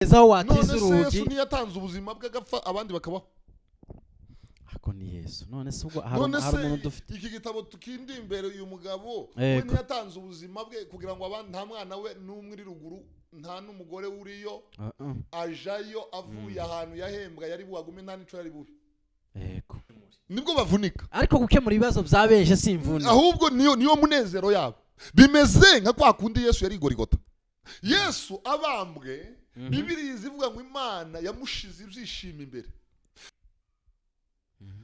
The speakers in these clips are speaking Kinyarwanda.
ezaho watiza none se urugi Yesu niyatanze ubuzima bwe agapfa abandi bakabaho. ako ni Yesu none se ubwo none hari se umuntu dufite iki gitabo tukindi imbere uyu mugabo we niyatanze ubuzima bwe kugira ngo abandi nta mwana we n'umwe uri ruguru nta n'umugore uriyo ajayo avuye ahantu yahembwa yari buhagume nta nico yari buhe. yego nibwo bavunika ariko gukemura ibibazo byabenje simvune ahubwo niyo munezero yabo bimeze nka kwa kundi Yesu yari Gorigota. Yesu abambwe Bibiliya ivuga ngo Imana yamushize ibyishimo imbere.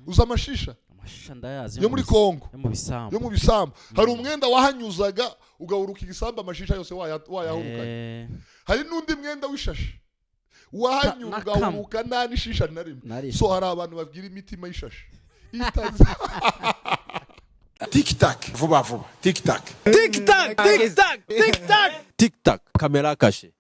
Uza amashisha ndayazi yo muri Kongo yo mu bisambu hari umwenda wahanyuzaga ugahuruka igisambu amashisha yose wayahurukanye. Hari n'undi mwenda w'ishashi wahanyuga ugahuruka nta n'ishisha na rimwe. So hari abantu babwira imitima y'ishashi itaza Tic tac, vuba vuba. Tic tac. Tic tac, tic tac, tic tac. Tic tac, caméra cachée.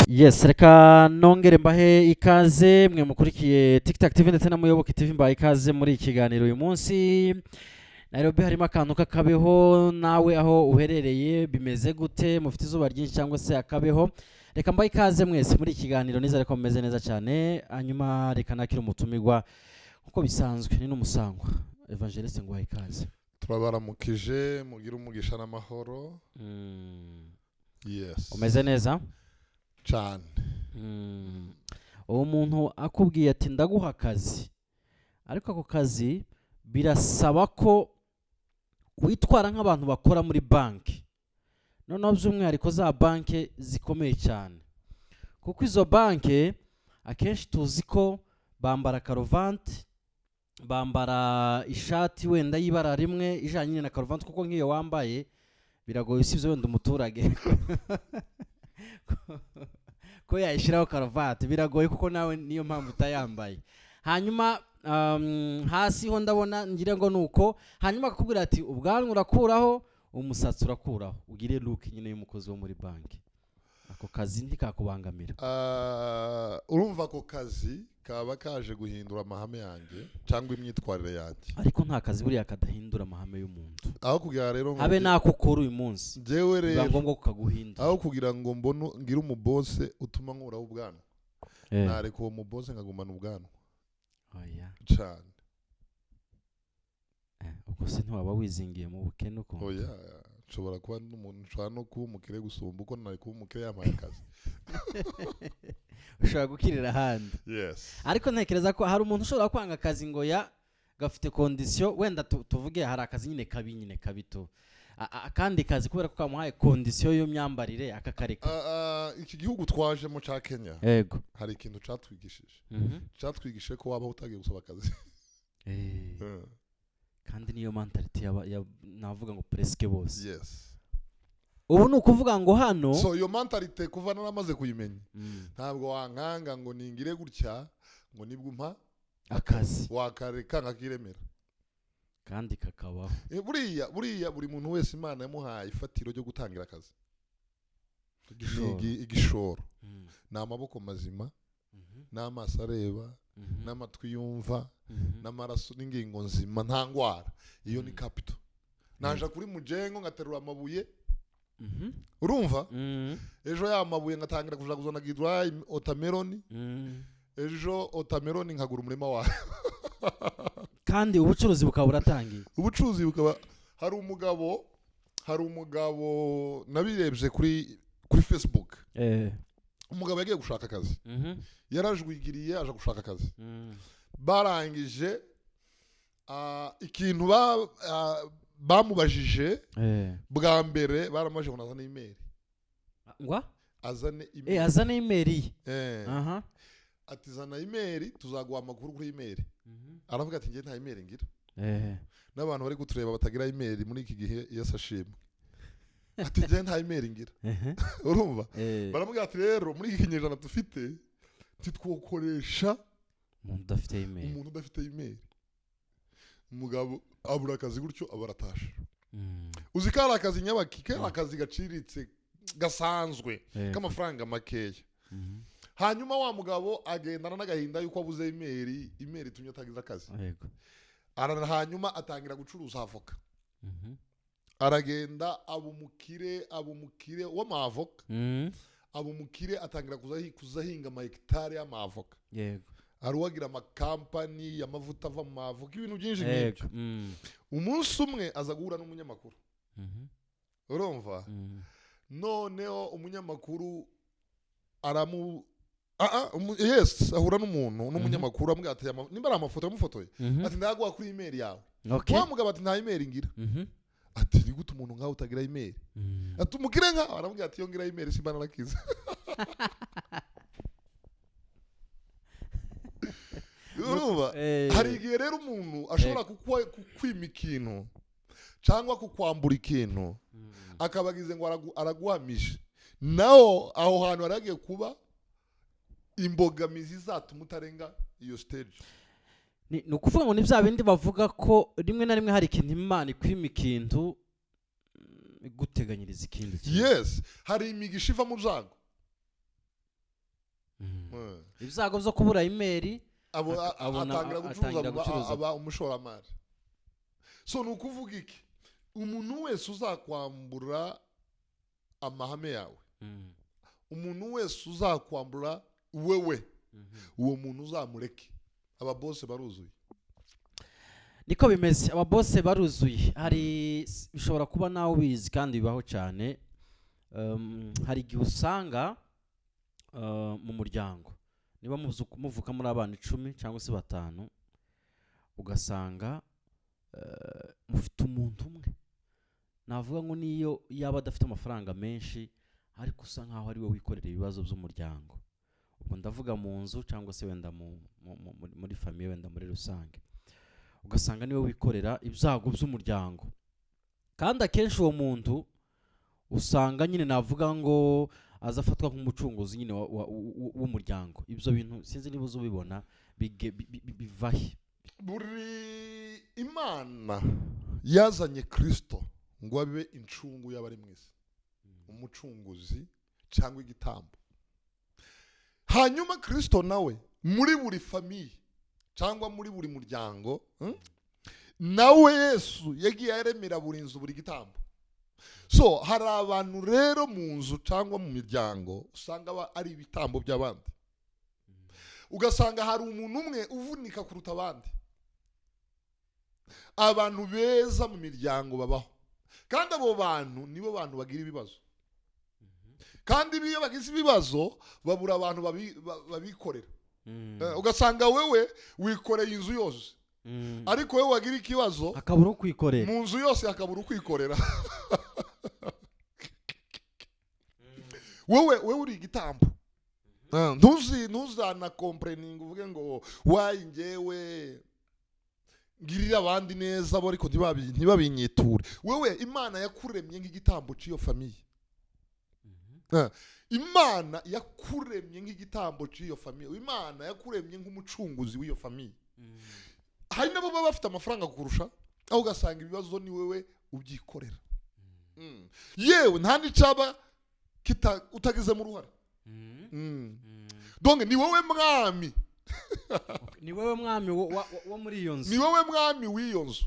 Yes, reka nongere mbahe ikaze mwe mukurikiye TikTok TV ndetse na Muyoboke TV mbahe ikaze muri ikiganiro uyu munsi. Nairobi harimo akantu kakabeho nawe aho uherereye bimeze gute mufite izuba ryinshi cyangwa se akabeho. Reka mbahe ikaze mwese muri ikiganiro nizere ko mumeze neza cyane. Hanyuma reka nakira umutumirwa uko bisanzwe ni n'umusangwa Evangeliste ngo ikaze. Turabaramukije mugira umugisha n'amahoro. Yes. Umeze neza? Cyane. Uwo muntu akubwiye ati ndaguha akazi ariko ako kazi birasaba ko witwara nk'abantu bakora muri banki. Noneho by'umwihariko za banki zikomeye cyane kuko izo banki akenshi tuzi ko bambara karuvati bambara ishati wenda y'ibara rimwe ijanye na karuvati kuko nk'iyo wambaye biragoye usibye wenda umuturage ko yayishiraho karuvati biragoye kuko nawe niyo mpamvu utayambaye. Hanyuma hasi ho ndabona ngira ngo nuko hanyuma akakubwira ati ubwanwa urakuraho umusatsi urakuraho ugire look nyine y'umukozi wo muri banki. Ako kazi ntikakubangamira. Urumva ako kazi kaba kaje guhindura amahame yanjye cyangwa imyitwarire yanjye ariko nta kazi buriya kadahindura amahame y'umuntu aho kugira rero abe nakukora uyu munsi jewe rero ngombwa kukaguhindura aho kugira ngo mbone ngira umubose utuma nkuraho ubwanwa nareka uwo mubose nkagumana ubwanwa oya cyane ubwo se ntiwaba wizingiye mu bukene uko oya nshobora kuba n'umuntu nshobora no kuba umukire gusumba uko nari kuba umukire yamaye akazi ushobora gukirira ahandi. Yes. Ariko ntekereza ko hari umuntu ushobora kwanga akazi ngo ya gafite condition wenda tuvuge hari akazi nyine kabito akandi kazi kubera ko kamuhaye condition yo myambarire akakareka. Iki gihugu twajemo ca Kenya yego hari ikintu catwigishije catwigishije ko waba utagiye gusaba akazi kandi niyo mentality navuga ngo presque bose. Yes. Ubu nukuvuga ngo hano so iyo mentality kuva naramaze kuyimenya ntabwo wankanga ngo ningire gutya ngo nibwo umpa akazi wakareka nkakiremera kandi kakabaho. Buriya buri muntu wese Imana yamuhaye ifatiro ryo gutangira akazi. Igishoro n'amaboko mazima n'amaso areba n'amatwi yumva n'amaraso n'ingingo nzima nta ngwara iyo ni capital. Naje kuri mujengo ngaterura amabuye urumva ejo yamabuye ngatangira kuja kuzona gidwa watermelon ejo watermelon nkagura umurima wawe kandi ubucuruzi bukaba buratangiye. Ubucuruzi bukaba hari umugabo nabirebye kuri Facebook umugabo yagiye gushaka akazi yarajwigiriye aje gushaka akazi barangije ikintu bamubajije bwa mbere baramaje ngo nazane email ngwa azane email ati zana email tuzaguha amakuru kuri email aravuga ati ngiye nta email ngira n'abantu bari gutureba batagira email muri iki gihe Yesu ashimwe ati ngiye nta email ngira urumva baramubwira ati rero muri iki kinyejana dufite titwokoresha umuntu udafite email. umuntu udafite email. Umugabo abura akazi gutyo abaratasha. Uzi ko ari akazi nyabaki, ko ari akazi gaciriritse gasanzwe k'amafaranga makeya. Hanyuma wa mugabo agendana n'agahinda yuko abuze email itumye atagize akazi. Yego. Hanyuma atangira gucuruza avoka. Aragenda abumukire w'amavoka. Abumukire atangira kuzahinga amahegitari y'amavoka. Yego. Aruwagira amakampani y'amavuta ava mu mavoka, ibintu byinshi nk'ibyo. Umunsi umwe aza guhura n'umunyamakuru. Urumva? Noneho umunyamakuru ahura n'umunyamakuru amubwira ati nimba ari amafoto yamufotoye ati ndaguha kuri email yawe. Wa mugabo ati nta email ngira. Ati ni gute umuntu nkawe utagira email? Ati umukire nka aramubwira ati yo ngira email simba narakiza. Urumva? Hari igihe rero umuntu ashobora kukwima ikintu cyangwa kukwambura ikintu akabagize ngo araguhamisha, naho aho hantu haragiye kuba imbogamizi zatuma utarenga iyo stage. Ni ukuvuga ngo ni bya bindi bavuga ko rimwe na rimwe hari ikintu Imana ikwima ikintu iguteganyiriza ikindi kintu. Yes, hari imigisha iva mu byago. Ibyago byo kubura email atangira gucuruza aba umushoramari. So ni ukuvuga iki? Umuntu wese uzakwambura amahame yawe, umuntu wese uzakwambura wewe, uwo muntu uzamureke. Ababose baruzuye. Niko bimeze, ababose baruzuye. Hari bishobora kuba nawe ubizi kandi bibaho cyane. Hari igihe usanga mu muryango niba muvuka muri abana 10 cyangwa se 5, ugasanga mufite umuntu umwe, navuga ngo niyo yaba adafite amafaranga menshi ariko usa nkaho ari we wikorera ibibazo by'umuryango. Ubwo ndavuga mu nzu cyangwa se wenda muri famille, wenda muri rusange, ugasanga niwe wikorera ibyago by'umuryango. Kandi akenshi uwo muntu usanga nyine navuga ngo azafatwa nk'umucunguzi nyine w'umuryango. Ibyo bintu sinzi niba uzubibona bivahe. Buri Imana yazanye Kristo ngo abe incungu y'abari mu isi, umucunguzi cyangwa igitambo. Hanyuma Kristo nawe muri buri famille cyangwa muri buri muryango, nawe Yesu yagiye yaremera buri nzu buri gitambo. So hari abantu rero mu nzu cyangwa mu miryango usanga ari ibitambo by'abandi. Ugasanga hari umuntu umwe uvunika kuruta abandi. Abantu beza mu miryango babaho, kandi abo bantu nibo bantu bagira ibibazo. Kandi iyo bagize ibibazo babura abantu babikorera. Ugasanga wewe wikoreye inzu yose, ariko wewe wagira ikibazo akabura ukwikorera mu nzu yose, akabura ukwikorera. Wewe uri igitambo. Ntuzana complaining uvuge ngo wayi ngewe ngirira abandi neza bo ariko ntibabinyiture. Wewe Imana yakuremye nk'igitambo cy'iyo famille. Imana yakuremye nk'igitambo cy'iyo famille. Imana yakuremye nk'umucunguzi w'iyo famille. Hari nabo baba bafite amafaranga kurusha, aho ugasanga ibibazo ni wewe ubyikorera. Yewe nta n'icaba utagize mu ruhara. Donc ni wowe mwami. Ni wowe mwami wo muri iyo nzu. Ni wowe mwami w'iyo nzu.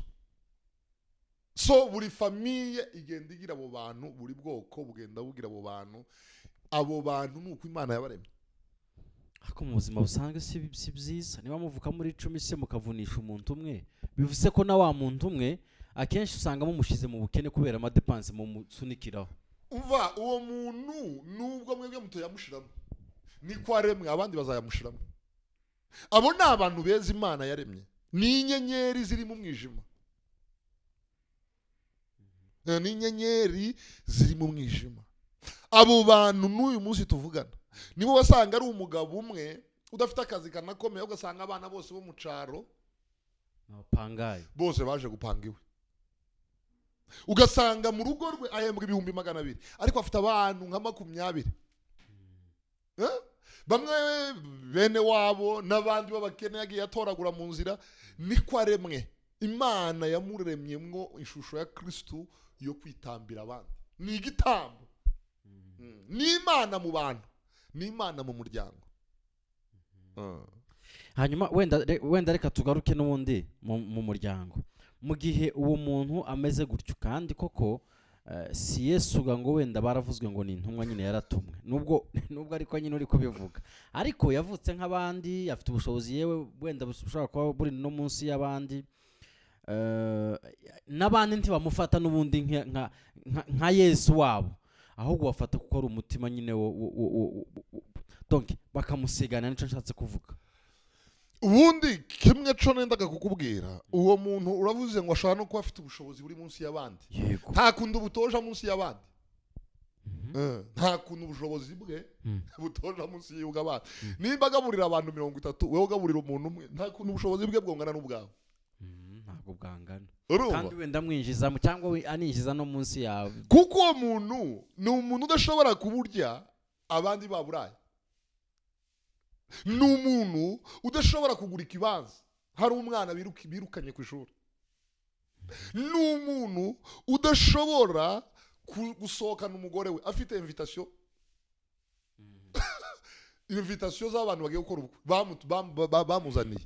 So buri famille igenda igira abo bantu, buri bwoko bugenda bugira abo bantu. Abo bantu nuko Imana yabaremye. Ako mu buzima busanzwe si byiza. Niba muvuka muri 10 se mukavunisha umuntu umwe, bivuze ko na wa muntu umwe akenshi usanga mumushize mu bukene kubera amadepanse mu musunikiraho. Uva uwo muntu nubwo mwebwe mutoyamushiramo, ni kwa remwe abandi bazayamushiramo. Abo ni abantu beza Imana yaremye, ni inyenyeri ziri mu mwijima. Ni inyenyeri ziri mu mwijima. Abo bantu n'uyu munsi tuvugana nibo wasanga ari umugabo umwe udafite akazi kanakomeye, ugasanga abana bose bo mu caro apangaye bose baje gupanga iwe. Ugasanga mu rugo rwe ahembwa 200,000 ariko afite abantu nka 20. bamwe bene wabo n'abandi b'abakene yagiye atoragura mu nzira, niko aremwe. Imana yamuremyemwo ishusho ya Kristo yo kwitambira abandi. Ni igitambo. Ni Imana mu bantu, ni Imana mu muryango. hanyuma wenda reka tugaruke n'ubundi mu muryango. Mu gihe uwo muntu ameze gutyo, kandi koko si Yesu ngo wenda baravuzwe ngo ni intumwa nyine yaratumwe, nubwo ariko nyine uri kubivuga, ariko yavutse nk'abandi, afite ubushobozi yewe wenda bushobora kuba buri no munsi y'abandi, n'abandi ntibamufata n'ubundi nka Yesu wabo, ahubwo bafata kuko ari umutima nyine donc bakamusigana. Nico nshatse kuvuga. Ubundi kimwe cyo nendaga kukubwira, uwo muntu uravuze ngo ashaka no kuba afite ubushobozi buri munsi y'abandi. Nta kundu butoja munsi y'abandi. Nta kundu ubushobozi bwe butoja munsi y'ubw'abandi. Nimba agaburira abantu 30, wewe ugaburira umuntu umwe, nta kundu ubushobozi bwe bwongana n'ubwawe. Ntabwo bwangana. Urumva? Kandi wenda mwinjiza cyangwa aninjiza no munsi yawe. Kuko uwo muntu ni umuntu udashobora kuburya abandi baburaye. Ni umuntu udashobora kugura ikibanza hari umwana birukanye ku ishuri. Ni umuntu udashobora gusohokana umugore we afite invitation. Invitation z'abantu bagiye gukora ubukwe bamuzaniye.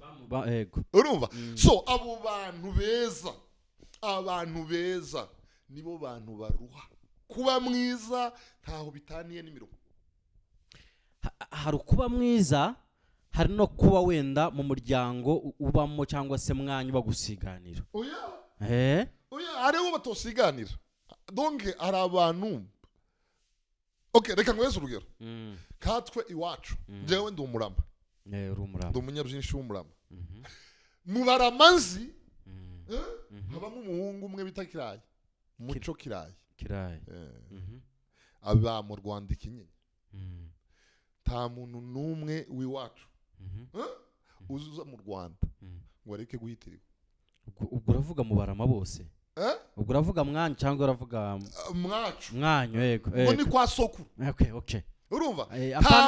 Urumva? So abo abantu beza nibo bantu baruha. Kuba mwiza ntaho bitaniye n'imirongo. Hari kuba mwiza, hari no kuba wenda mu muryango ubamo cyangwa se mwanya bagusiganira. Oya hariho batosiganira. Donc hari abantu, okay, reka ngweze urugero. Katwe iwacu jewe ndi umurama. Ndi umunyabyinshi w'umurama. Mu baramanzi habamo umuhungu umwe bita Kirayi, Muco Kirayi. Aba mu Rwanda Kinyinya. Nta muntu n'umwe w'iwacu uzuza mu Rwanda ngo areke guhitirirwa. Ubwo uravuga mu barama bose? Ubwo uravuga mwanya cyangwa uravuga mwacu? Mwanyo, yego. Ngo ni kwa sokuru. Okay. Urumva?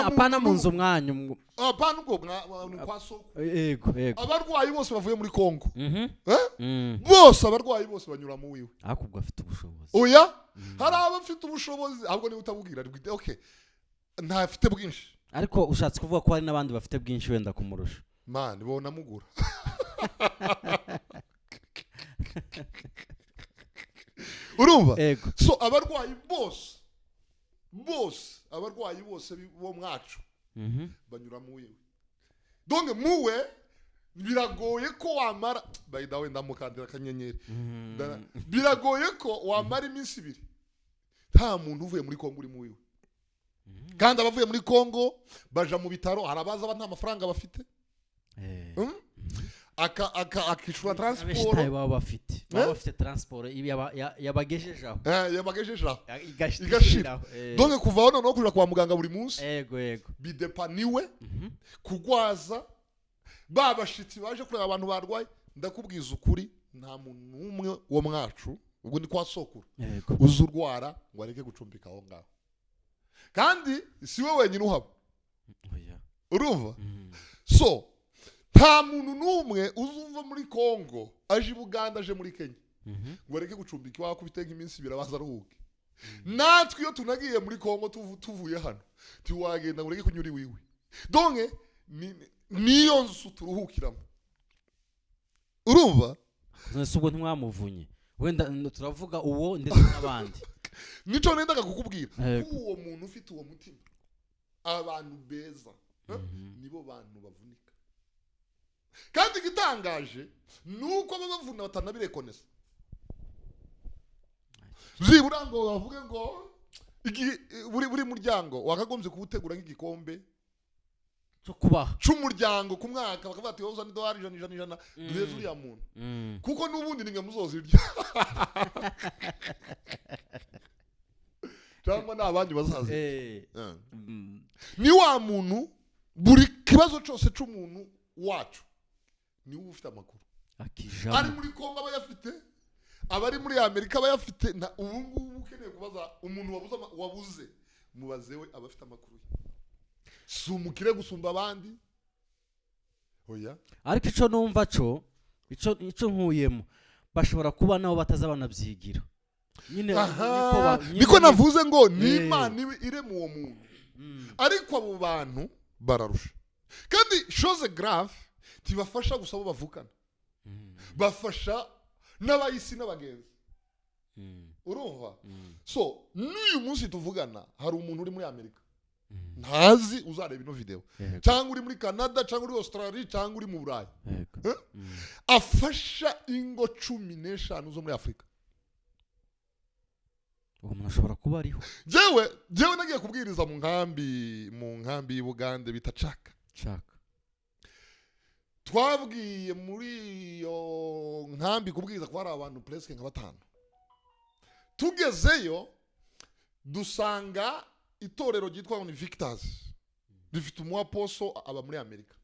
Apana mu nzu mwanyu. Apana ubwo ni kwa sokuru. Yego. Abarwayi bose bavuye muri Kongo. Bose abarwayi bose banyura mu wiwe. Akubwo afite ubushobozi. Oya? Hari abafite ubushobozi, ahubwo ni utabubwira. Okay. Ntafite bwinshi. Ariko ushatse kuvuga ko hari n'abandi bafite bwinshi wenda kumurusha. Man, bona mugura. Urumva? So abarwayi bose abarwayi bose bo mwacu banyura mu wiwe. Donc muwe biragoye ko wamara by the way ndamukandira kanyenyeri. Biragoye ko wamara iminsi 2 nta muntu uvuye muri Kongo uri mu wiwe. Kandi abavuye muri Kongo baja mu bitaro, harabaza nta mafaranga bafite. Akishura transport baba bafite transport yabagejejeho. Yabagejejeho. Igashira. Donc kuva hano no kuja kwa muganga buri munsi. Yego. Bidepaniwe kugwaza babashitsi baje kureba abantu barwaye. Ndakubwiza ukuri, nta muntu n'umwe wo mwacu ubwo ni kwa sokuru uzurwara ngo areke gucumbika aho ngaho. Kandi si we wenyine uhaba. Urumva? So nta muntu n'umwe uzuva muri Kongo aje Buganda aje muri Kenya ngo areke gucumbika iwawe kubitega iminsi 2 baza ruhuke. Natwe iyo tunagiye muri Kongo tuvuye hano tiwagenda ngo ureke kunyura iwiwe. Donc niyo nzu turuhukiramo. Urumva? Nese ubwo ntimwamuvunye. Wenda turavuga uwo ndetse n'abandi. Nico nendaga kukubwira. Uwo muntu ufite uwo mutima, abantu beza nibo bantu bavunika. Kandi gitangaje nuko babavuna batanabirekonesa. Zibura ngo bavuge ngo buri muryango wakagombye kubutegura nk'igikombe cyo kubaha cy'umuryango ku mwaka, bakavuga ati woza $100 duheze uriya muntu. Kuko n'ubundi ninge muzozirya. Cyangwa n'abandi bazaza. Ni wa muntu buri kibazo cyose cy'umuntu wacu ni ufite amakuru. Ari muri Kongo abayafite, abari muri Amerika abayafite. Na ubu ngubu ukeneye kubaza umuntu wabuze mubaze we abafite amakuru. si umukire gusumba abandi oya ariko ico numva co ico nkuyemo bashobora kuba nabo bataza banabyigira nyine niko navuze ngo ni Imana irema uwo muntu ariko abo bantu bararusha kandi chose grave tibafasha gusa abo bavukana bafasha n'abayisi n'abagenzi urumva so n'uyu munsi tuvugana hari umuntu uri muri Amerika ntazi uzareba ino video cyangwa uri muri Canada cyangwa uri Australia cyangwa uri mu Burayi afasha ingo 15 zo muri Afrika uwo muntu ashobora kuba ariho jewe nagiye kubwiriza mu nkambi y'Ubugande bita Chaka twabwiye muri iyo nkambi kubwiriza ko hari abantu presque nka 5 tugezeyo dusanga itorero ryitwa ngo ni Victors rifite umuaposo aba muri Amerika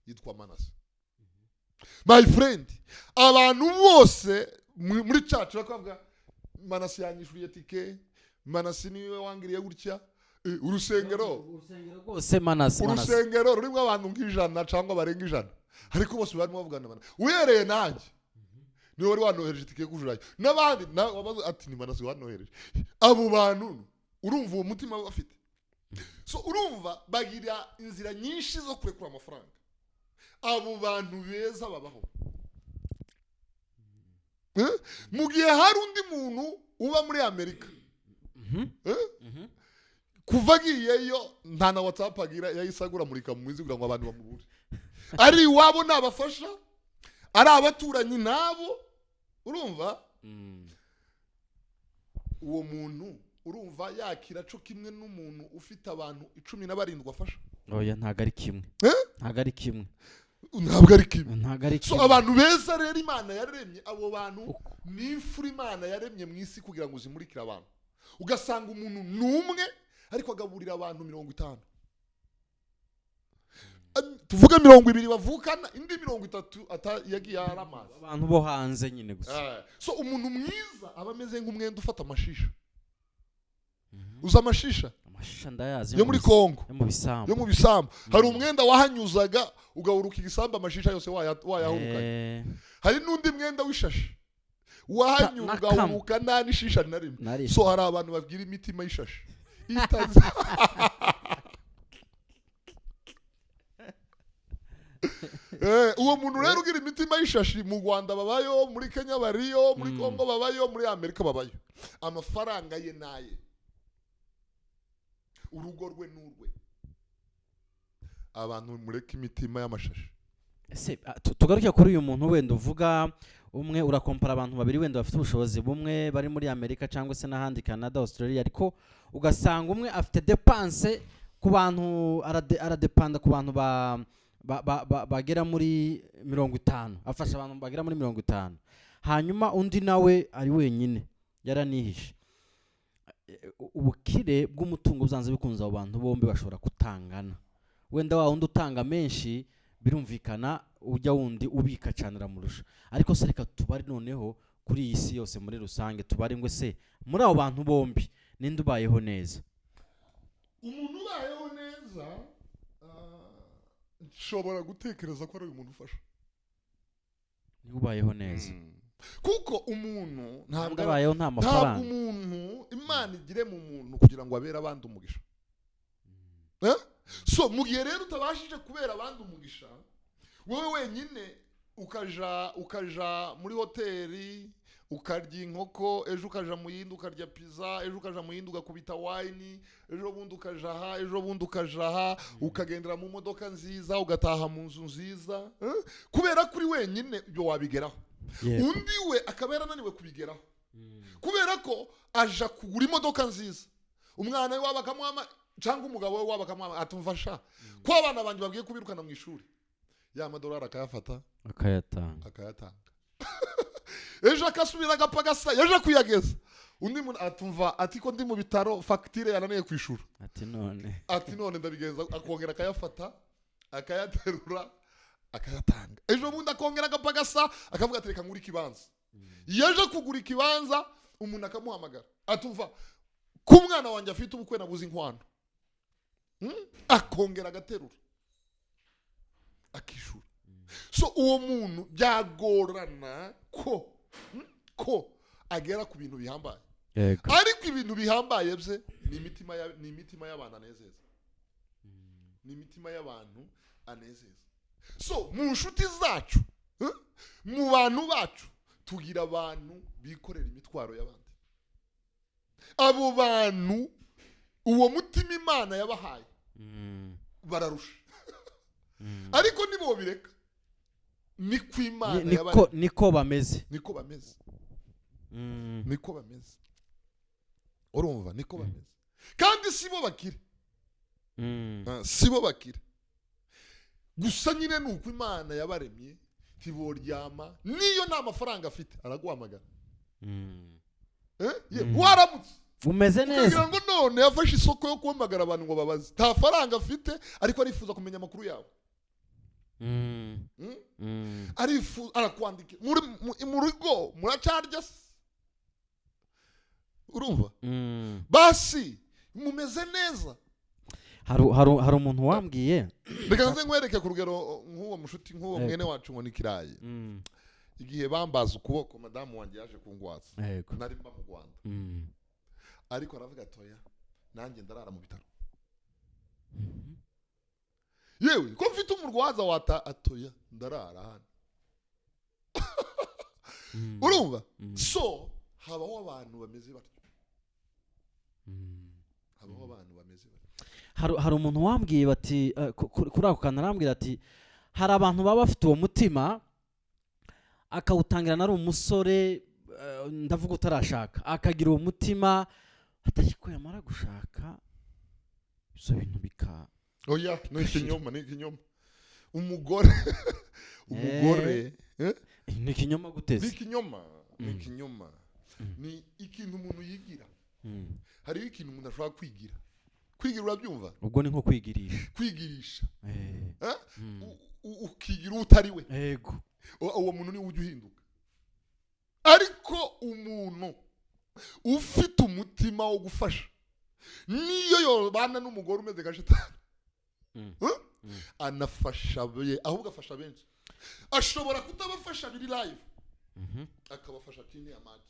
yitwa Manase my friend abantu bose muri church bakavuga Manase yanyishuriye tike Manase niwe wangiriye gutya urusengero rwose Manase urusengero rurimo abantu nk'ijana cyangwa barenga ijana ariko bose barimo bavugana Manase uhereye nanjye niwe wari wanohereje tike kujurayo n'abandi ati ni Manase wanohereje abo bantu urumva uwo mutima bafite so urumva bagira inzira nyinshi zo kurekura amafaranga abo bantu beza babaho mu gihe hari undi muntu uba muri Amerika kuva agiyeyo nta na WhatsApp agira yayisagura murika mu mizi kugira ngo abantu bamubure ari iwabo nabafasha ari abaturanyi nabo urumva uwo muntu urumva yakira cyo kimwe n'umuntu ufite abantu 17 afasha oya ntago ari kimwe so abantu beza rero Imana yaremye abo bantu n'imfura Imana yaremye mu isi kugira ngo zimurikire abantu ugasanga umuntu numwe ariko agaburira abantu 50 tuvuga 20 bavukana indi 30 yagiye aramaza abantu bo hanze nyine gusa so umuntu mwiza aba ameze nk'umwenda ufata amashisha uza amashisha ndayazi yo muri Kongo yo mu bisambu hari umwenda wahanyuzaga ugahuruka igisambu amashisha yose wayahurukanye hari n'undi mwenda w'ishashi wahanyuga ugahuruka nta n'ishisha na rimwe so hari abantu babwira imitima y'ishashi itazi uwo muntu rero ugira imitima y'ishashi mu Rwanda babayo muri Kenya bariyo muri Kongo babayo muri Amerika babayo amafaranga ye naye urugo rwe n'urwe abantu mureka imitima y'amashashi ese tugaruke kuri uyu muntu wenda uvuga umwe urakompara abantu babiri wenda bafite ubushobozi bumwe bari muri Amerika cyangwa se n'ahandi Canada Australia ariko ugasanga umwe afite dépense ku bantu aradepanda ku bantu bagera muri 50 afasha abantu bagera muri 50 hanyuma undi nawe ari wenyine yaranihishe ubukire bw'umutungo buzanze bikunze abo bantu bombi bashobora kutangana wenda wa wundi utanga menshi birumvikana ujya wundi ubika cyane ramurusha ariko se reka tubari noneho kuri iyi si yose muri rusange tubari ngo se muri abo bantu bombi ninde ubayeho neza umuntu ubayeho neza nshobora gutekereza ko ari umuntu ufasha ni ubayeho neza kuko umuntu ntabwo abayeho nta mafaranga umuntu Imana igire mu muntu kugira ngo abere abandi umugisha so mu gihe rero utabashije kubera abandi umugisha wowe wenyine ukaja muri hoteli ukarya inkoko ejo ukaja mu yindi ukarya pizza ejo ukaja mu yindi ugakubita wine ejo bundi ukajaha ukagendera mu modoka nziza ugataha mu nzu nziza kubera kuri wenyine ibyo wabigeraho undi we akaba yarananiwe kubigeraho kubera ko aja kugura imodoka nziza umwana we wabakamwama cyangwa umugabo we wabakamwama atumfasha ko abana banjye babwiye kubirukana mu ishuri ya madolari akayafata akayatanga ejo akasubira agapagasa yaje kuyageza undi muntu atumva ati ko ndi mu bitaro fagitire yananiye kwishura ati none ndabigenza akongera akayafata akayaterura akayatanga ejo bundi akongera agapagasa akavuga ati reka ngura ikibanza yaje kugura ikibanza umuntu akamuhamagara atumva ko umwana wanjye afite ubukwe nabuze inkwano akongera agaterura akishura. So uwo muntu byagorana ko agera ku bintu bihambaye. Ariko ibintu bihambaye bye ni imitima y'abantu anezeza. Ni imitima y'abantu anezeza. So mu nshuti zacu, mu bantu bacu, tugira abantu bikorera imitwaro y'abandi. Abo bantu uwo mutima Imana yabahaye bararusha. Ariko nibo bireka. Niko Imana yabahaye. Niko bameze. Niko bameze. Niko bameze. Urumva niko bameze. Kandi sibo bakire. Sibo bakire. Gusa nyine nuko Imana yabaremye tiboryama niyo nta mafaranga afite araguhamagara. Waramutse umeze neza. Kugira ngo none yafashe isoko yo guhamagara abantu ngo babaze. Nta faranga afite ariko arifuza kumenya amakuru yawe. Arifuza arakwandika mu rugo muracarya se. Urumva? Basi mumeze neza. Hari umuntu wambwiye. Reka nze nkwereke ku rugero nk'uwo mushuti nk'uwo mwene wacu ngo nikiraye. Igihe bambaza ukuboko madamu wanjye yaje kungwaza. Nari mba mu Rwanda. Ariko aravuga atoya nanjye ndarara mu bitaro. Yewe ko mfite umurwaza wata atoya ndarara hano. Urumva? So habaho abantu bameze batyo. Habaho abantu bameze batyo. Hari umuntu wambwiye bati kuri ako kantu arambwira ati hari abantu baba bafite uwo mutima akawutangira nari umusore ndavuga utarashaka akagira uwo mutima atariko yamara gushaka ibyo bintu bika oya no ikinyoma umugore ni ikinyoma guteze ni ikinyoma ni ikintu umuntu yigira. Hari ikintu umuntu ashobora kwigira urabyumva? Ubwo ni nko kwigirisha ukigira utari we. Yego uwo muntu ni ujya uhinduka. Ariko umuntu ufite umutima wo gufasha niyo yobana n'umugore umeze nka shitani anafasha ahubwo afasha benshi. Ashobora kutabafasha biri live akabafasha chini ya maji.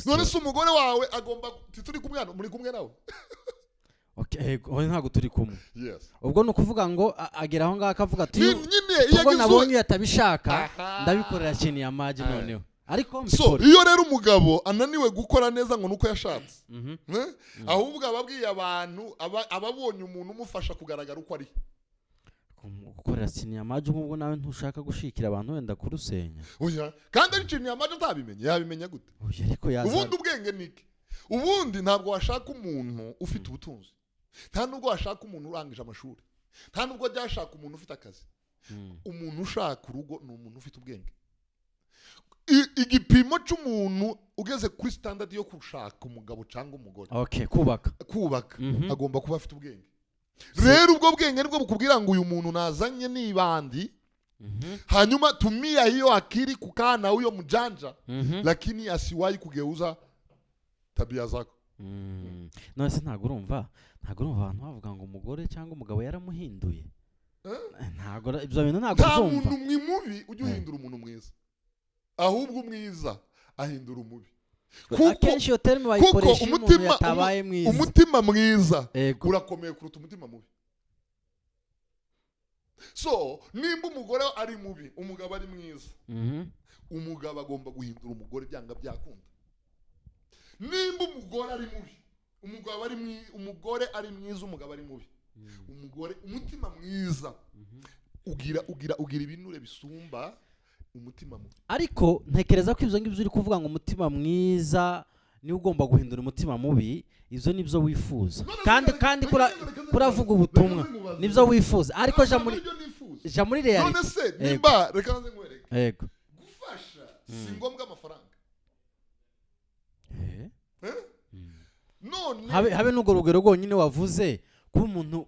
None se umugore wawe agomba turi kumwe hano muri kumwe nawe? Okay, ntago turi kumwe. Yes. Ubwo no kuvuga ngo agera aho ngaho akavuga ati nyine ubwo nabonye yatabishaka ndabikorera chini ya maji noneho. Ariko so iyo rero umugabo ananiwe gukora neza ngo nuko yashatse ahubwo ababwiye abantu ababonye umuntu umufasha kugaragara uko ari gukorera chini ya maji nk'ubwo nawe ntushaka gushikira abantu wenda kurusenya. Oya kandi ari chini ya maji atabimenye yabimenya gute? Oya ariko yaza ubundi ubwenge niki ubundi ntabwo washaka umuntu ufite ubutunzi nta nubwo washaka umuntu urangije amashuri nta nubwo byashaka umuntu ufite akazi. Umuntu ushaka urugo ni umuntu ufite ubwenge. Igipimo cy'umuntu ugeze kuri standard yo kushaka umugabo cyangwa umugore kubaka agomba kuba afite ubwenge. Rero ubwo bwenge nibwo bukubwira ngo uyu muntu nazanye nibandi hanyuma tumia hiyo akili kukaa na huyo mjanja lakini asiwahi kugeuza tabia zako. None se ntago urumva abantu bavuga ngo umugore cyangwa umugabo yaramuhinduye. Ntago ibyo bintu ntago uzumva. Nta muntu mubi ujye uhindura umuntu mwiza ahubwo umwiza ahindura umubi. Akenshi iyo terme bayikoresha umuntu yatabaye mwiza. Umutima mwiza urakomeye kuruta umutima mubi. So nimba umugore ari mubi umugabo ari mwiza umugabo agomba guhindura umugore byanga byakunda. Nimba umugore ari mubi umugore ari mwiza umugabo ari mubi umugore umutima mwiza ugira ibinure bisumba umutima mubi. Ariko ntekereza ko ibyo ngibyo uri kuvuga ngo umutima mwiza ni ugomba guhindura umutima mubi ibyo nibyo wifuza kandi kuravuga ubutumwa nibyo wifuza ariko ja muri reality. None se nimba reka nze nkwereke yego gufasha si ngombwa amafaranga. None habe n'ubwo rugero rwonyine wavuze kuba umuntu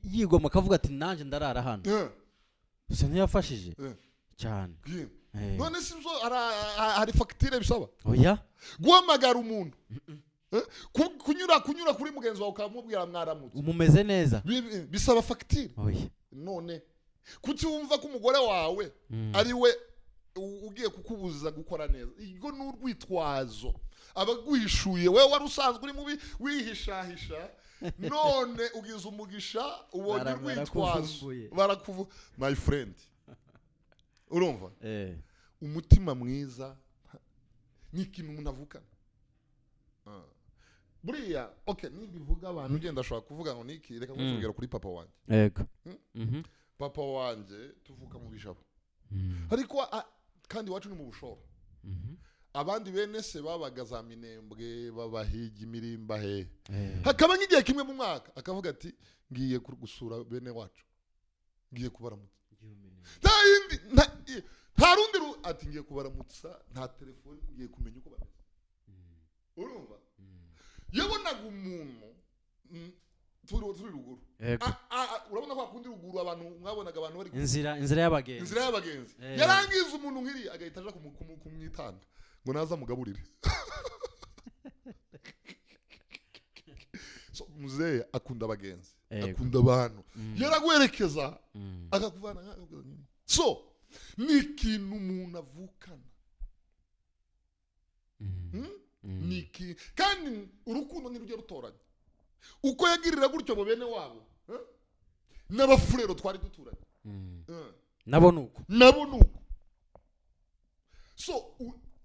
yigoma akavuga ati nanjye ndarara hano gusa ntiyafashije cyane. None si byo hari fagitire bisaba. Oya guhamagara umuntu kunyura kuri mugenzi wawe ukamubwira mwaramutse umumeze neza bisaba fagitire. oya none kuki wumva ko umugore wawe ari we ugiye kukubuza gukora neza? iryo ni urwitwazo abaguhishuye. wewe wari usanzwe uri mubi wihishahisha, none ugize umugisha ubonye urwitwazo barakuvu. My friend, urumva umutima mwiza ni ikintu umuntu avukana. buriya okay, nibivuga abantu ugenda ashobora kuvuga ngo niki, reka nkuvugire kuri papa wanjye. yego papa wanjye tuvuka mu bijabo, ariko kandi iwacu ni mu bushoro. abandi bene se babaga za Minembwe, babahiga imirimba he. hakaba nk'igihe kimwe mu mwaka akavuga ati ngiye gusura bene wacu, ngiye kubaramutsa. nta rundi ati ngiye kubaramutsa, nta telefone, ngiye kumenya uko bameze. urumva yabonaga umuntu turi ruguru. urabona ko akundi ruguru abantu mwabonaga abantu bari inzira y'abagenzi yarangiza umuntu nk'iri agahita aja kumwitanga ngo naza mugaburire. so muzee akunda abagenzi, akunda abantu, yaragwerekeza akakuvana. so ni ikintu umuntu avukana. niki kandi urukundo ntirujya rutoranya. uko yagirira gutyo abo bene wabo n'abafurero twari duturanye nabo nuko. so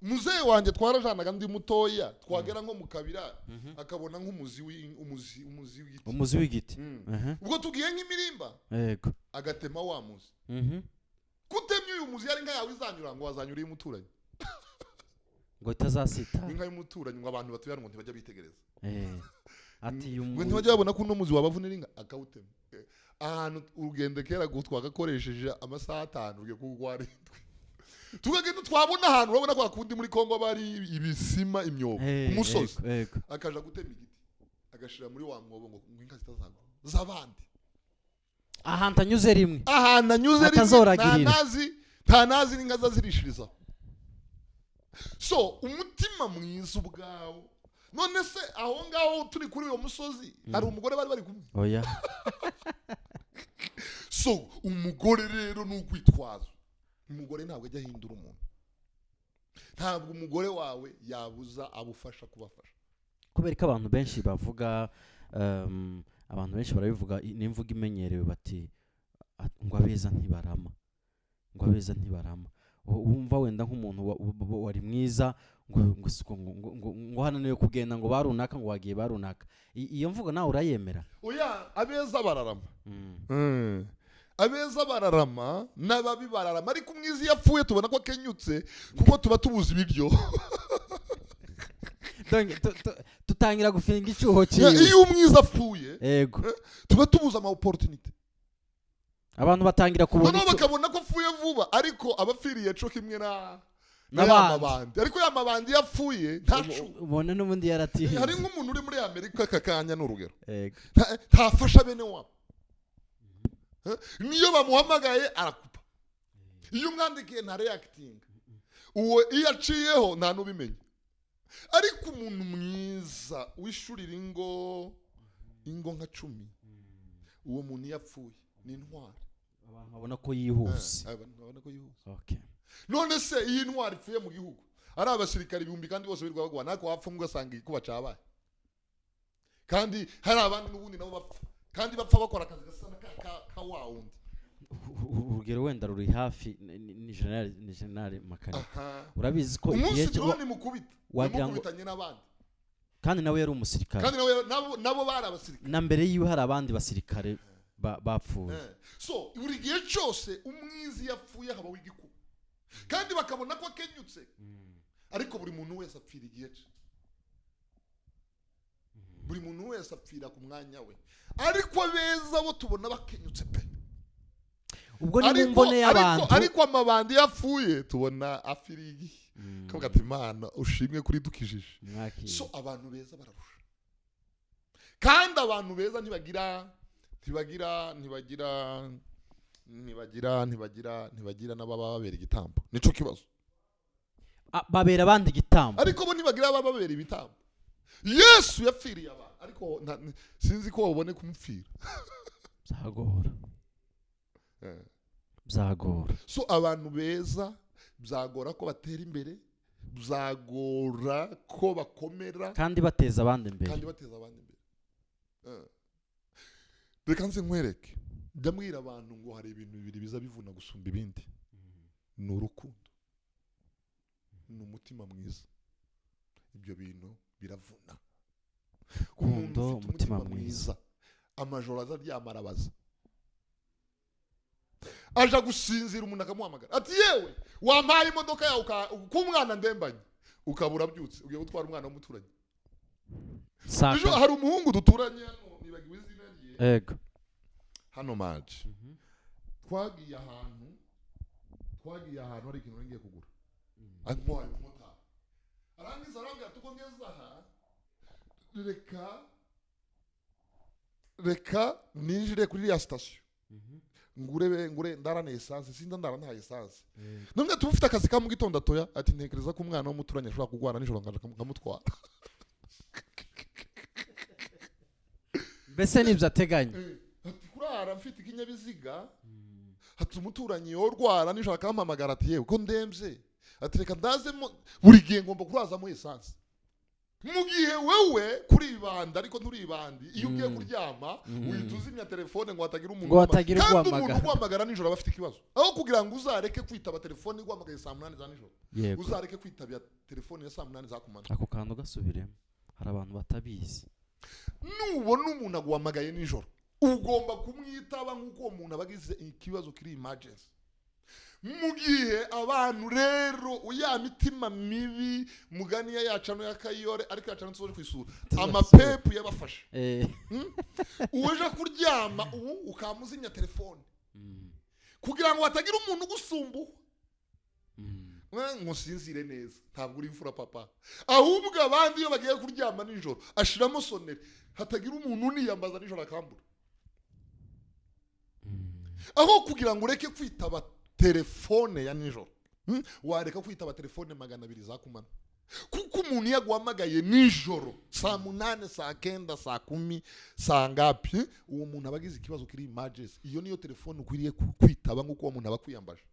muzee wanjye twarajanaga ndi mutoya, twagera nko mu kabira akabona nk'umuzi w'igiti. ubwo tugiye nk'imirimba agatema wa muzi. kutemye uyu muzi yari nka yawe izanyura ngo wazanyura uyu muturanyi ngo itazasita. inka y'umuturanyi ngo abantu batuyana ngo ntibajya bitegereza. ati ngo ntibajya babona ko uno muzi wabavunira inka akawutema. ahantu urugendo kera twagakoresheje amasaha 5 ugiye kugwara indwi. tugagenda twabona ahantu urabona ko akundi muri Kongo bari ibisima imyobo umusozi, akaja gutema igiti agashira muri wa mwobo ngo inka zitazaga z'abandi. ahantu anyuze rimwe nta nazi n'inka zazirishiriza. so umutima mwiza ubwawo. none se aho ngaho turi kuri uyo musozi hari umugore bari kumwe? oya. so umugore rero ni ukwitwaza. umugore ntabwo ajya ahindura umuntu. ntabwo umugore wawe yabuza abufasha kubafasha. kubera ko abantu benshi bavuga abantu benshi barabivuga n'imvuga imenyerewe bati ngo abeza ntibarama, ngo abeza ntibarama. wumva wenda nk'umuntu wari mwiza ngo hananiwe kugenda ngo barunaka ngo wagiye barunaka. iyo mvugo nawe urayemera? oya, abeza bararama. abeza bararama n'ababi bararama, ariko umwiza yapfuye tubona ko akenyutse kuko tuba tubuze ibiryo. tutangira gufinga icyuho cyiwe. iyo umwiza apfuye tuba tubuze ama opportunity. abantu batangira kubona icyo bakabona ko apfuye vuba, ariko abapfiriye cyo kimwe n'abandi. ariko ya mabandi yapfuye ntacu ubona n'ubundi yaratihinze. hari nk'umuntu uri muri Amerika kakanya n'urugero ntafasha bene wabo. niyo bamuhamagaye arakupa, iyo umwandikiye nta reacting, uwo iyo aciyeho nta n'ubimenya. ariko umuntu mwiza wishurira ingo nka 10, uwo muntu yapfuye ni intwari. abantu babona ko yihuse. okay. none se iyi intwari ipfuye mu gihugu ari abasirikari 1000 kandi bose birirwa bagwa, nako wapfa ugasanga ikuba cabaye. kandi hari abandi n'ubundi nabo bapfa, kandi bapfa bakora akazi gasa ka wa wundi. urugero wenda ruri hafi ni general Makari. urabizi ko igihe cyo wagira ngo n'abandi, kandi nawe yari umusirikare, kandi nabo bari abasirikare, na mbere yiwe hari abandi basirikare bapfuye. so buri gihe cyose umwizi yapfuye haba w'igikuba, kandi bakabona ko akenyutse. ariko buri muntu wese apfira igihe cye, buri muntu wese apfira ku mwanya we. ariko abeza bo tubona bakenyutse pe. ubwo ni mbone y'abantu. ariko amabandi yapfuye tubona afiriye igihe. kavuga ati Imana ushimwe kuri dukijije. so abantu beza bararusha, kandi abantu beza ntibagira n'ababa babera igitambo. nico kibazo. babera abandi igitambo, ariko bo ntibagira abababera ibitambo. Yesu yapfiriye abantu ariko sinzi ko wabone kumupfira. Byagora. So abantu beza byagora ko batera imbere, byagora ko bakomera kandi bateza abandi imbere. Reka nze nkwereke, ndamwira abantu ngo hari ibintu bibiri biza bivuna gusumba ibindi. Ni urukundo, ni umutima mwiza. Ibyo bintu biravuna. Kundo umutima mwiza. Amajoro azaryama arabaza, aja gusinzira umuntu akamuhamagara ati yewe wampaye imodoka yawe k'umwana ndembanye, ukabura byutse ugiye gutwara umwana w'umuturanyi. Ejo hari umuhungu duturanye hano nibagiwe izina rye. Ego. Hano maji. Twagiye ahantu hari ikintu ngiye kugura. Antwaye umumotari. Arangiza arambwira tuko ngeze aha. Reka ninjire kuri ya station. Ngure ndarana essence, sinda ndarana essence. None tubufite akazi ka mu gitondo atoya ati ntekereza ko umwana w'umuturanye ashobora kugwana nijoro nkamutwara. Mbese nibyo ateganya. Ati kurara mfite ikinyabiziga. Ati umuturanyi yorwara nijoro akampamagara ati yewe ko ndemvye. Ati reka ndazemo buri gihe ngomba kuraza mu essence. Mu gihe wewe kuribanda ariko nturibandi iyo ugiye kuryama uhituzimya telefone ngo hatagira umuntu guhamagara nijoro abafite ikibazo. Aho kugira ngo uzareke kwitaba telefone guhamagaye saa 8 za nijoro. Uzareke kwitaba telefone ya saa 8 za kumana. Ako kantu gasubiremo. Hari abantu batabizi. Nubona umuntu aguhamagaye nijoro ugomba kumwitaba nk'uko uwo muntu abagize ikibazo kiri emergency. Mu gihe abantu rero uya mitima mibi muganiya yacano yakayore ariko yacano tsoje kwisura amapepu yabafashe. Uweje kuryama ukamuzimya telefone kugira ngo hatagira umuntu gusumbu. Ngusinzire neza ntabwo uri imfura papa, ahubwo abandi iyo bagiye kuryama nijoro ashiramo sonere hatagira umuntu uniyambaza nijoro akambura. Aho kugira ngo ureke kwitaba telefone ya nijoro, wareka kwitaba telefone 200 za kumana. Kuko umuntu yaguhamagaye nijoro saa 8 saa 9 saa 10 saa ngapi, uwo muntu abagize ikibazo kiri emergency, iyo niyo telefone ukwiriye kwitaba nk'uko uwo muntu abakwiyambaje.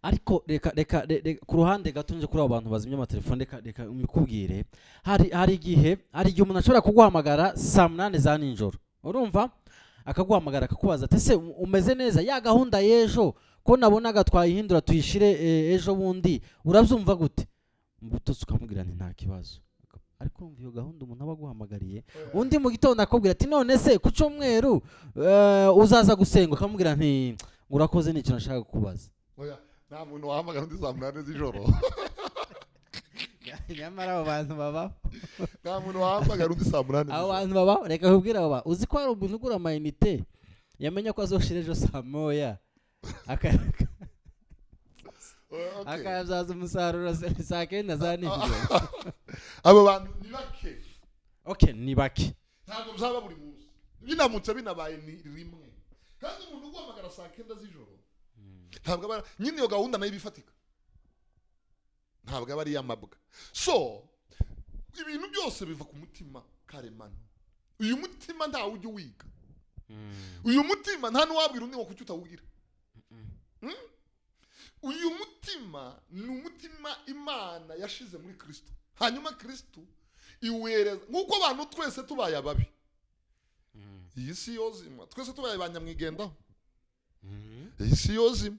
Ariko reka ku ruhande gatunje kuri abo bantu bazimya amatelefone, reka mikubwire hari igihe umuntu ashobora kuguhamagara saa 8 za nijoro, urumva akaguhamagara akakubaza ati se umeze neza, ya gahunda y'ejo ko nabonaga twayihindura tuyishire ejo bundi urabyumva gute? Mbuto ukamubwira nti nta kibazo, ariko umva iyo gahunda umuntu aba aguhamagariye undi mu gitondo akubwira ati none se ku cyumweru uzaza gusenga, akamubwira nti urakoze n'ikintu nashaka kukubaza. Oya nta muntu wahamagara undi saa 8 z'ijoro. Nyamara abo bantu baba nta muntu wahamagara undi saa 8. Abo bantu baba reka kubwira abo uzi ko hari umuntu ugura amayinite yamenya ko azoshira ejo saa 9 akazaza umusaruro saa 9 za nijoro. Abo bantu ni bake. Okay, ni bake. Ntabwo byaba buri munsi. Binamutse binabaye ni rimwe. Kandi umuntu uguhamagara saa 9 z'ijoro. Ntabwo aba nyine iyo gahunda nayo bifatika. Ntabwo aba ari yamabwa. So ibintu byose biva ku mutima karemano. Uyu mutima nta ujye wiga. Uyu mutima nta nuwabwira undi ngo kuki utawugira. Uyu mutima ni umutima Imana yashize muri Kristo. Hanyuma Kristo iwereza nkuko abantu twese tubaye ababi. Iyi si yozima twese tubaye banyamwigendaho. Iyi si yozima.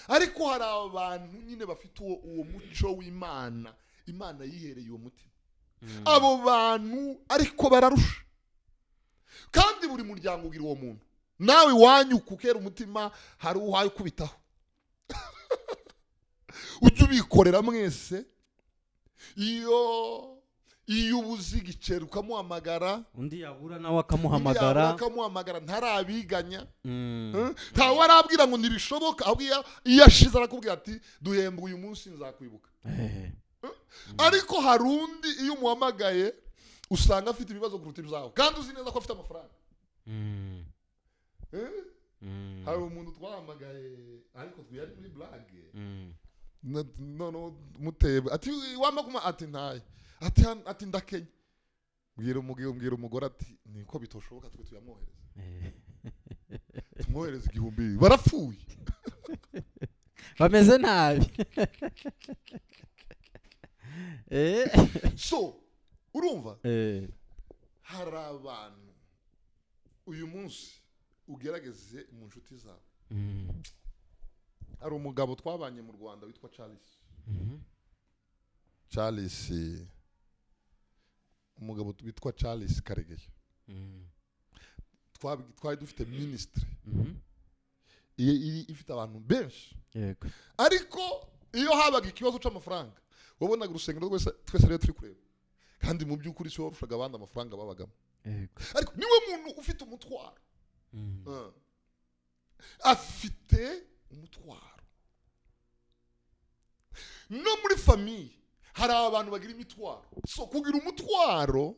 Ariko hari abantu nyine bafite uwo muco w'Imana. Imana yihereye uwo mutima. Abo bantu ariko bararusha. Kandi buri muryango ugira uwo muntu. Nawe wanyu kukera umutima hari uhaye kubitaho. Ujye ubikorera mwese. Iyo ubuzi igiceri ukamuhamagara, undi yabura nawe akamuhamagara, ntarabiganya. Nta warabwira ngo ntibishoboka, ahubwo iyo ashize arakubwira ati duhembwa uyu munsi nzakwibuka. Ariko hari undi iyo umuhamagaye usanga afite ibibazo kuruta ibyawe kandi uzi neza ko afite amafaranga. Hari umuntu twahamagaye ariko twiyari muri blague. No mutebe ati wama kuma ati ntaye ati ndakenya mbwira umugore ati niko bitoshoboka twe tuyamwohereza tumwohereza 1000 barapfuye bameze nabi so urumva hari abantu uyu munsi ugerageze mu nshuti zawe. Hari umugabo twabanye mu Rwanda witwa Charles umugabo witwa Charles Karegeya. Twari dufite ministry ifite abantu benshi, ariko iyo habaga ikibazo c'amafaranga wabonaga urusengero twese rero turi kureba, kandi mu by'ukuri si warushaga abandi amafaranga babagamo. Ariko niwe muntu ufite umutwaro, afite umutwaro. No muri famiye hari abantu bagira imitwaro. So kugira umutwaro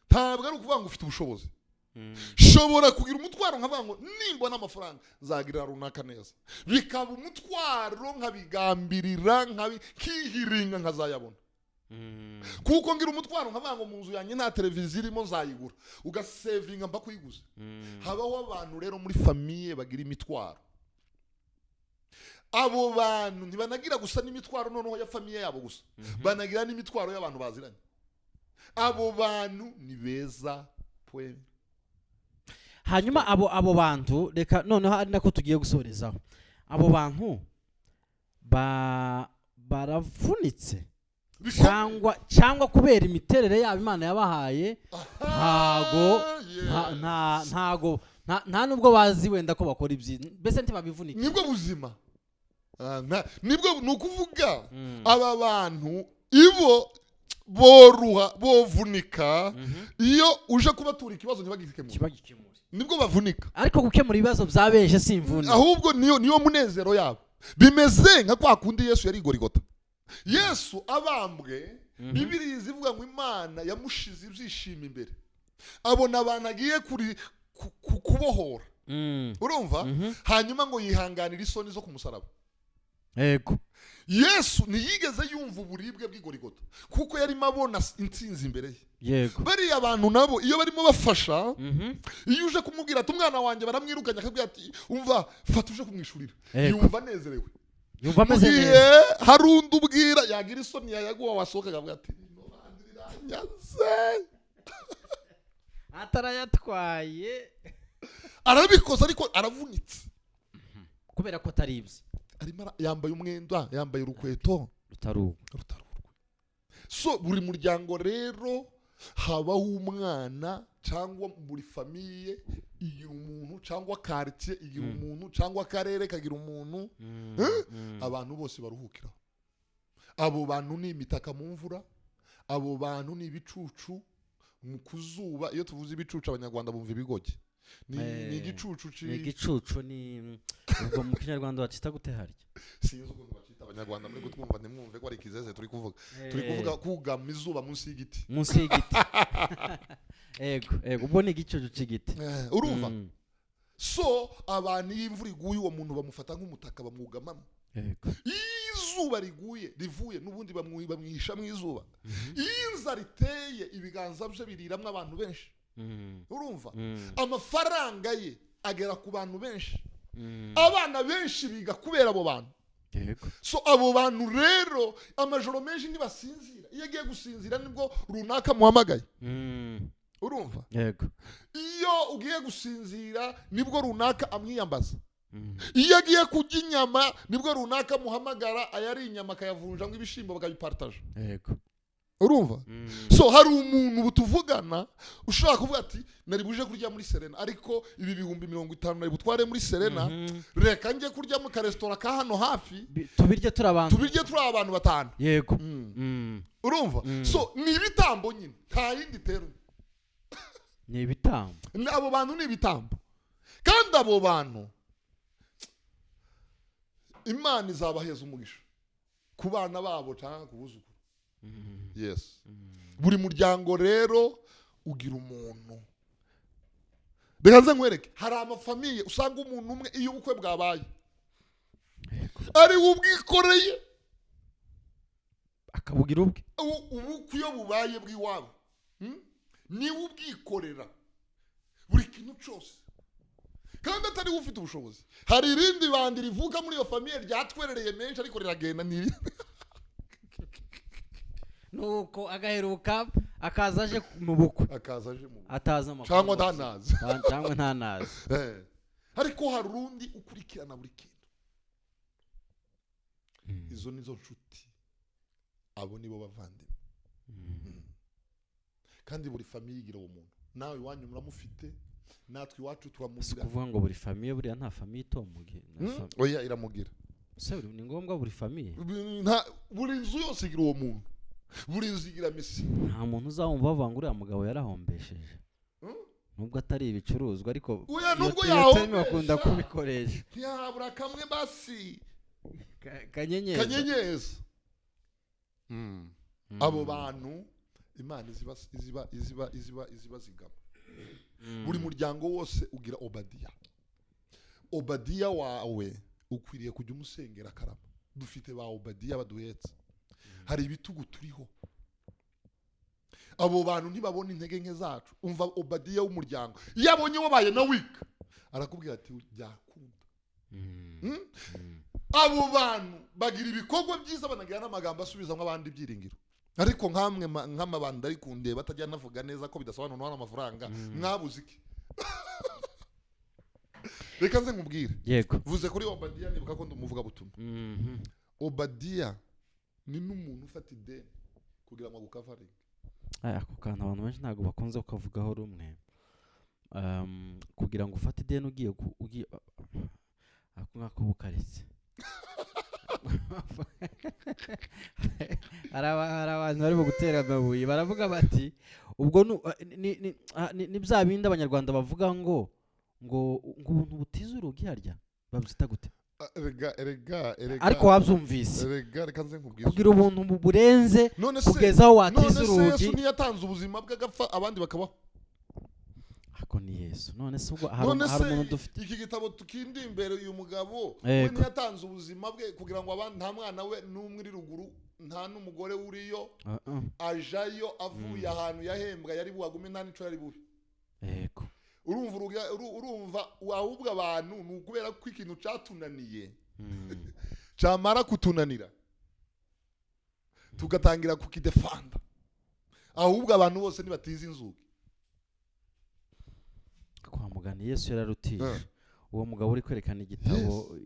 ntabwo ari ukuvuga ngo ufite ubushobozi. Shobora kugira umutwaro nkavuga ngo nimbona amafaranga nzagirira runaka neza, bikaba umutwaro nkabigambirira nkihiringa nkazayabona. Kuko ngira umutwaro nkavuga ngo mu nzu yanjye nta televiziyo irimo nzayigura, ugasevinga mba kuyiguza. Habaho abantu rero muri famiye bagira imitwaro. Abo bantu ntibanagira gusa n'imitwaro noneho ya famiye yabo gusa, banagira n'imitwaro y'abantu baziranye. Abo bantu ni beza poeme. Hanyuma abo bantu reka noneho ari nako tugiye gusorezaho. Abo bantu baravunitse cyangwa kubera imiterere yabo Imana yabahaye, nta nubwo bazi wenda ko bakora ibyiza, mbese ntibabivunika. Nibwo buzima. Nibwo nukuvuga aba bantu ibo bovunika iyo uje kubatura ikibazo ntibagikemure. Nibwo bavunika. Ariko gukemura ibibazo byabeje simvune, ahubwo niyo munezero yabo. Bimeze nka kwa kundi Yesu yari Gorigota. Yesu abambwe, Bibiliya ivuga ngo Imana yamushize ibyishimo imbere, abona abantu agiye kubohora. Urumva? Hanyuma ngo yihanganira isoni zo kumusaraba. Yego. Yesu ntiyigeze yumva uburibwe bw'Igorigota kuko yarimo abona intsinzi imbere ye. Yego. Bariya abantu nabo iyo barimo bafasha, iyo uje kumubwira ati umwana wanjye baramwirukanye, akabwira ati umva fata uje kumwishurira, yumva anezerewe. Yumva ameze neza. Hari undi ubwira yagira isoni yaguha wasohoka akavuga ati nyanze atarayatwaye, arabikoze ariko aravunitse kubera ko ataribye. Yambaye umwenda, yambaye urukweto rutaruwe. So buri muryango rero habaho umwana, cyangwa buri famiye igira umuntu, cyangwa quartier igira umuntu, cyangwa akarere kagira umuntu. Abantu bose baruhukiraho. Abo bantu ni imitaka mu mvura, abo bantu ni ibicucu mu kuzuba. Iyo tuvuze ibicucu abanyarwanda bumva ibigoge. Ni igicucu ni ubwo mu Kinyarwanda bacita gute harya? Sinzi ukuntu bacita abanyarwanda, muri gutwumva ntimwumve ko ari ikizeze turi kuvuga kugama izuba munsi y'igiti. Ego ubwo ni igicucu c'igiti. Urumva? So abantu y'imvura iguye uwo muntu bamufata nk'umutaka bamwugamamo. Izuba rivuye n'ubundi bamwihisha mu izuba. Inza riteye ibiganza bye biriramwe abantu benshi. Urumva? Amafaranga ye agera ku bantu benshi. Abana benshi biga kubera abo bantu. So abo bantu rero amajoro menshi ntibasinzira. Iyo agiye gusinzira nibwo runaka muhamagaye. Urumva? Yego. Iyo ugiye gusinzira nibwo runaka amwiyambaza. Iyo agiye kurya inyama nibwo runaka muhamagara, ayari inyama akayavunja ngo ibishimbo bakabipartaje. Yego. Urumva? So hari umuntu butuvugana ushaka kuvuga ati nari buje kurya muri Serena, ariko ibi 50 nari butware muri Serena, reka nje kurya mu karesitora ka hano hafi tubirye turi abantu batanu. Yego. Urumva? So ni ibitambo nyine, nta yindi tero. Ni ibitambo. Abo bantu ni ibitambo. Kandi abo bantu Imana izabaheza umugisha ku bana babo cyangwa kubuzukuru. Yes. Buri muryango rero ugira umuntu. Bekaze nkwereke, hari amafamiye usanga umuntu umwe iyo ubukwe bwabaye ari ubwikoreye akabugira ubwe. Ubukwe iyo bubaye bw'iwabo niwe ubwikorera buri kintu cyose kandi atari we ufite ubushobozi. Hari irindi bandi rivuka muri iyo famiye ryatwerereye menshi ariko riragenda niri nuko agaheruka akaza aje mu bukwe ataza amakuru cyangwa ntanazi cyangwa ntanazi ariko hari urundi ukurikirana buri kintu. Izo nizo nshuti, abo nibo bavandimwe. Kandi buri famiye igira uwo muntu. Nawe iwanyu muramufite, natwe iwacu turamugira. Kuvuga ngo buri famiye buriya nta famiye itomuge. Oya iramugira. Se ni ngombwa buri famiye. Buri nzu yose igira uwo muntu. Buri nzu igira misi. Nta muntu uzawumva bavangura mugabo yarahombesheje. Nubwo atari ibicuruzwa ariko nubwo yaho bakunda kubikoresha. Yabura kamwe basi. Kanyenyeza. Abo bantu Imana iziba zigama. Buri muryango wose ugira Obadiya wawe ukwiriye kujya umusengera karama. Dufite ba Obadiya baduhetse. Hari ibitugu turiho. Abo bantu ntibabona intege nke zacu. Umva Obadiya w'umuryango yabonye wabaye na week arakubwira ati byakunda. Abo bantu bagira ibikorwa byiza banagira n'amagambo asubiza nk'abandi byiringiro. Ariko nkamwe nk'amabanda ari kunde batajya navuga neza ko bidasobanura n'amafaranga mwabuze iki. Reka nze nkubwire. Yego. Vuze kuri Obadiya nibuka ko ndumuvuga butumwa. Obadiya ni n'umuntu ufata ideni kugira ngo agukavaringe. Ako kantu abantu benshi ntabwo bakunze kukavugaho rumwe. Kugira ngo ufate ideni ugiye ako ngako bukaretse. Hari abantu bari gutera amabuye baravuga bati ubwo ni bya bindi abanyarwanda bavuga ngo ubuntu butiza urugi harya babyita gute? Erega ariko wabyumvise reka nze nkubwire kugira ubuntu burenze kugeza aho watiza urugi. None se Yesu niyatanze ubuzima bwe agapfa abandi bakabaho. Ako ni Yesu. None se ubwo hari umuntu dufite iki gitabo tukindi imbere uyu mugabo we niyatanze ubuzima bwe kugira ngo abandi nta mwana we n'umwe uri ruguru nta n'umugore uriyo ajayo avuye ahantu yahembwa yari buwagume nta nico yari bubi. Yego. Urumva ahubwo abantu ni ukubera ko ikintu cyatunaniye cyamara kutunanira tugatangira kukidefanda. Ahubwo abantu bose nibatiza inzugi. Kwa mugani Yesu yararutije. Uwo mugabo uri kwerekana igitabo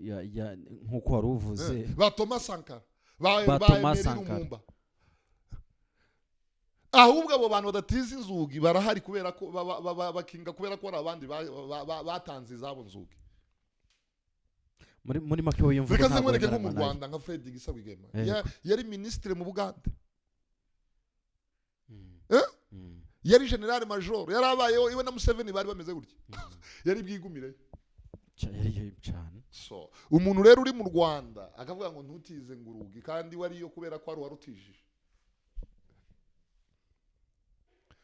nkuko wari uvuze. Ba Thomas Sankara. Ba Thomas Sankara. Ahubwo abo bantu badatiza inzugi barahari kubera ko bakinga kubera ko abandi batanze izabo nzugi. Muri make wiyumva ntabwo. Reka nzemwereke ko mu Rwanda nka Fred Gisabwigema yari ministre mu Bugande. Yari general major yarabayeho iwe na Museveni bari bameze gutya. Yari bwigumire cyane. So umuntu rero uri mu Rwanda akavuga ngo ntutize ngurugi kandi wariyo kubera ko ari warutijije.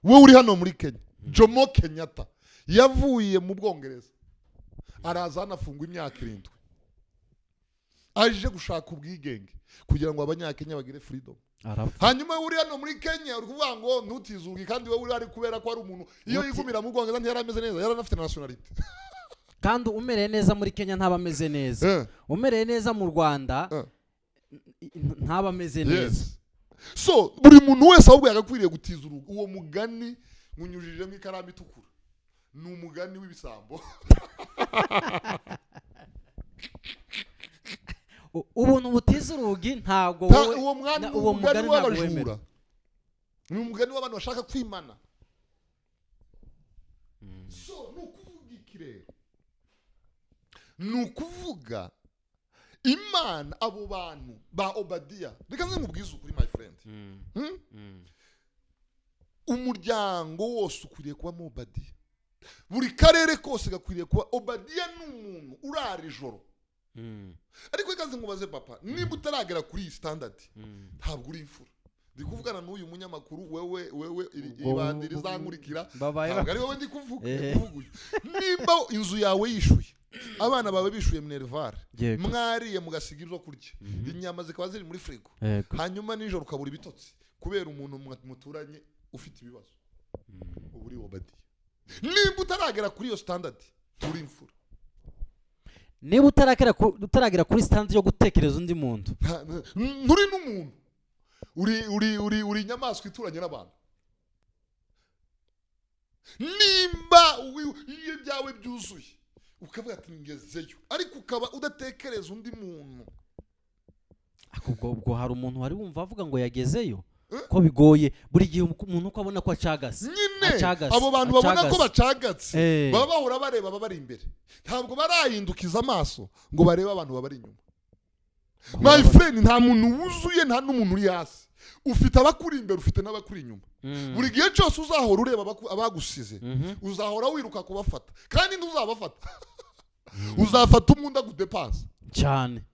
We uri hano muri Kenya. Jomo Kenyatta yavuye mu Bwongereza araza anafungwa imyaka 7 aje gushaka ubwigenge kugira ngo abanyakenya bagire freedom. Hanyuma uri hano muri Kenya uri kuvuga ngo ntutizugi kandi we uri ari kubera ko ari umuntu iyo yigumira mu Bwongereza ntiyarameze neza yaranafite nationality. Kandi umereye neza muri Kenya ntaba ameze neza. Umereye neza mu Rwanda ntaba ameze neza. So buri muntu wese ahubwo yagakwiriye gutiza urugo. Uwo mugani munyujije mu ikaramu itukura ni umugani w'ibisambo. Ubuntu butiza urugi ntabwo uwo mugani w'abajura. Ni umugani w'abantu bashaka kwimana. So nukuvuga ikirere. Nukuvuga Imana abo bantu ba Obadiya. Reka nze nkubwize ukuri my friend. Umuryango wose ukwiriye kuba mu Obadiya. Buri karere kose gakwiriye kuba Obadiya n'umuntu urara ijoro. Ariko ikaze nkubaze papa niba utaragera kuri standard ntabwo uri imfura. Ndi kuvugana n'uyu munyamakuru wewe ibandiri zankurikira ntabwo ari wowe ndi kuvuga. Niba inzu yawe yishuye abana bawe bishuye minerval mwariye mugasiga ibyo kurya inyama zikaba ziri muri frigo hanyuma nijoro ukabura ibitotsi kubera umuntu muturanye ufite ibibazo. ubu uri Obadiya. Nimba utaragera kuri iyo standard turi imfura. niba utaragera kuri stand yo gutekereza undi muntu Nturi n'umuntu, uri inyamaswa ituranye n'abantu. Nimba iyo byawe byuzuye ukavuga ati ngezeyo, ariko ukaba udatekereza undi muntu, ubwo hari umuntu wari wumva avuga ngo yagezeyo ko bigoye buri gihe umuntu uko abona ko acagase nyine abo bantu babona ko bacagatse baba bahora bareba bari imbere, ntabwo barahindukiza amaso ngo barebe abantu babari inyuma. My friend, nta muntu wuzuye, nta n'umuntu uri hasi. Ufite abakuri imbere, ufite n'abakuri inyuma. Buri gihe cyose uzahora ureba abagusize, uzahora wiruka kubafata, kandi ntuzabafata. Uzafata umunda gudepansa cyane.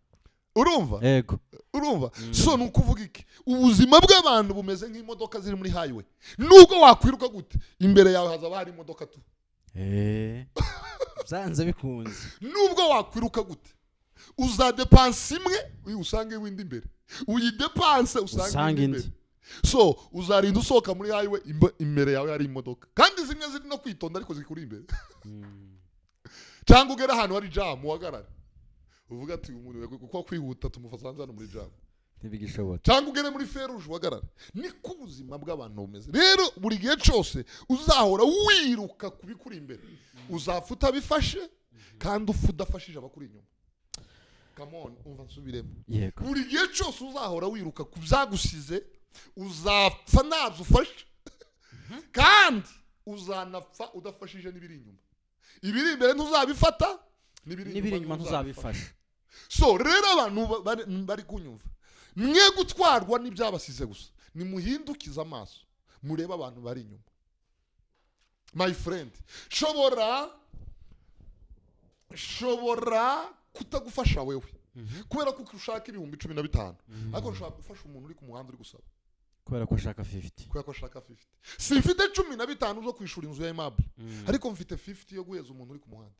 Urumva? Yego. Urumva? So nukuvuga iki? Ubuzima bw'abantu bumeze nk'imodoka ziri muri highway. Nubwo wakwiruka gute, imbere yawe hazaba hari imodoka tu. Zanze bikunze. Nubwo wakwiruka gute, uzadepansa imwe usange windi imbere, uyidepanse usange indi. So uzarinda usohoka muri highway, imbere yawe hari imodoka, kandi zimwe ziri no kwitonda ariko zikuri imbere. Cyangwa ugera ahantu hari jam uhagarare, uvuga ati umuntu kuko kwihuta tumufasanza no muri jam ntibigishobora. Cyangwa ugere muri feruje uhagarare. Niko ubuzima bw'abantu bumeze. Rero buri gihe cyose uzahora wiruka kubikuri imbere, uzafuta bifashe kandi udafashije abakuri inyuma. Come on, umva nsubiremo. Yego. Buri gihe cyose uzahora wiruka ku byagusize, uzapfa ntabyo ufashe, kandi uzanapfa udafashije n'ibiri inyuma. Ibiri imbere ntuzabifata, n'ibiri inyuma ntuzabifasha. So rero abantu bari kunyumva, mwe gutwarwa n'ibyabasize gusa, nimuhindukiza amaso mureba abantu bari inyuma. My friend, shobora kutagufasha wewe kubera ko ushaka 15,000, ariko ushaka gufasha umuntu uri ku muhanda uri gusaba kubera ko ashaka 50. kubera ko ashaka 50. Simfite 15 zo kwishura inzu ya Aimable, ariko mfite 50 yo guheza umuntu uri ku muhanda.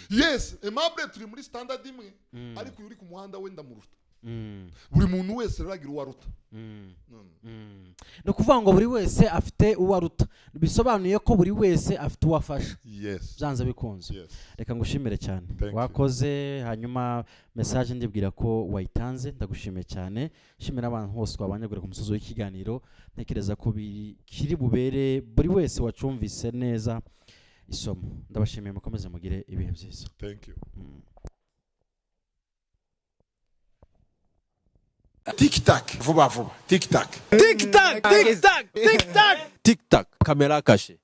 Yes, Aimable turi muri standard imwe, ariko uri ku muhanda wenda muruta. Buri muntu wese ragira uwaruta. No kuvuga ngo buri wese afite uwaruta, bisobanuye ko buri wese afite uwafasha. Yes. Byanze bikunze. Yes. Reka ngushimire cyane. Thank Wakoze, hanyuma message ndibwira ko wayitanze, ndagushimiye cyane. Shimira abantu hose twabanyagura ku musozo w'ikiganiro, ntekereza ko kiri bubere buri wese wacumvise neza isomo. Ndabashimiye, mukomeze mugire ibihe byiza. Thank you. Tic-tac, vuba vuba. Tic-tac. Tic-tac, tic-tac, tic-tac. Tic-tac, caméra cachée.